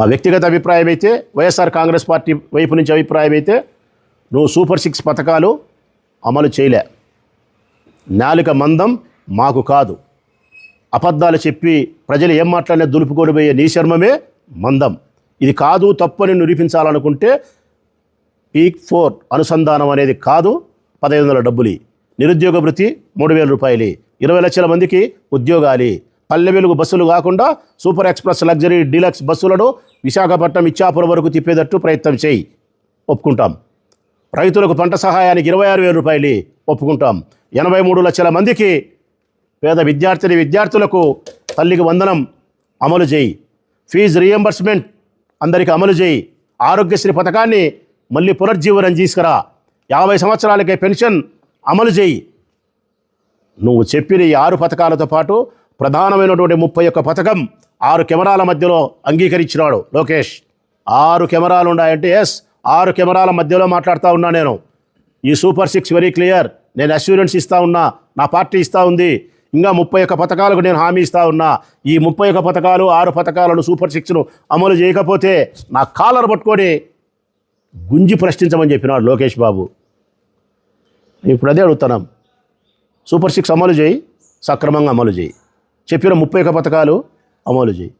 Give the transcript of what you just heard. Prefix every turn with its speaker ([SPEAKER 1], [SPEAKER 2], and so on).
[SPEAKER 1] మా వ్యక్తిగత అభిప్రాయం అయితే, వైఎస్ఆర్ కాంగ్రెస్ పార్టీ వైపు నుంచి అభిప్రాయం అయితే, నువ్వు సూపర్ 6 పథకాలు అమలు చేయలే. నాలుక మందం మాకు కాదు. అబద్ధాలు చెప్పి ప్రజలు ఏం మాట్లాడినా దులుపుకొని పోయే నీ శర్మమే మందం. ఇది కాదు, తప్పని నిరూపించాలనుకుంటే పీక్ 4 అనుసంధానం అనేది కాదు, 1500 డబ్బులు. నిరుద్యోగ భృతి 3000 రూపాయలు, 20 లక్షల మందికి ఉద్యోగాలు. పల్లె వెలుగు బస్సులు కాకుండా సూపర్ ఎక్స్ప్రెస్ లగ్జరీ డీలక్స్ బస్సులను విశాఖపట్నం ఇచ్చాపురం వరకు తిప్పేటట్టు ప్రయత్నం చేయి, ఒప్పుకుంటాం. రైతులకు పంట సహాయానికి 26,000 రూపాయలు, ఒప్పుకుంటాం. 83 లక్షల మందికి పేద విద్యార్థులకు తల్లికి వందనం అమలు చేయి. ఫీజు రియంబర్స్మెంట్ అందరికీ అమలు చేయి. ఆరోగ్యశ్రీ పథకాన్ని మళ్ళీ పునర్జీవనం తీసుకురా. 50 సంవత్సరాలకే పెన్షన్ అమలు చేయి. నువ్వు చెప్పిన ఈ 6 పథకాలతో పాటు ప్రధానమైనటువంటి 31 పథకం 6 కెమెరాల మధ్యలో అంగీకరించినాడు లోకేష్. 6 కెమెరాలు ఉన్నాయంటే ఎస్, 6 కెమెరాల మధ్యలో మాట్లాడుతూ ఉన్నా నేను. ఈ సూపర్ 6 వెరీ క్లియర్. నేను అష్యూరెన్స్ ఇస్తూ ఉన్నా, నా పార్టీ ఇస్తూ ఉంది. ఇంకా 31 పథకాలకు నేను హామీ ఇస్తూ ఉన్నా. ఈ 31 పథకాలు 6 పథకాలను సూపర్ 6ను అమలు చేయకపోతే నా కాలర్ పట్టుకొని గుంజి ప్రశ్నించమని చెప్పినాడు లోకేష్ బాబు. ఇప్పుడు అదే అడుగుతున్నాం. సూపర్ 6 అమలు చేయి, సక్రమంగా అమలు చేయి. చెప్పిన 31 పథకాలు అమలు చేయి.